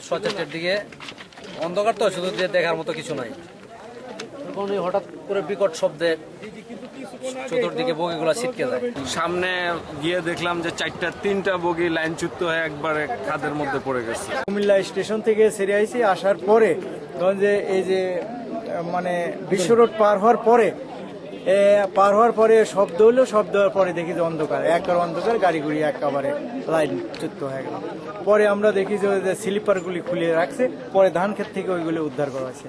ছয়টার দিকে অন্ধকার তো শুধু দেখার মতো কিছু নাই। হঠাৎ করে বিকট শব্দে চতুর্দিকে বগিগুলো ছিটকে যায়। সামনে গিয়ে দেখলাম যে তিনটা বগি লাইনচ্যুত হয়ে একবারে খাদের মধ্যে পড়ে গেছে। কুমিল্লা স্টেশন থেকে ছেড়ে আইছি, আসার পরে যে এই যে মানে বিশ্ব রোড পার হওয়ার পরে শব্দ হলো, শব্দ হওয়ার পরে দেখি যে অন্ধকার, একবার অন্ধকার, গাড়ি ঘুড়ি একেবারে লাইনচ্যুত হয়ে গেল। পরে আমরা দেখি যে স্লিপারগুলি খুলে রাখছে, পরে ধান ক্ষেত থেকে ওইগুলো উদ্ধার করা হয়েছে।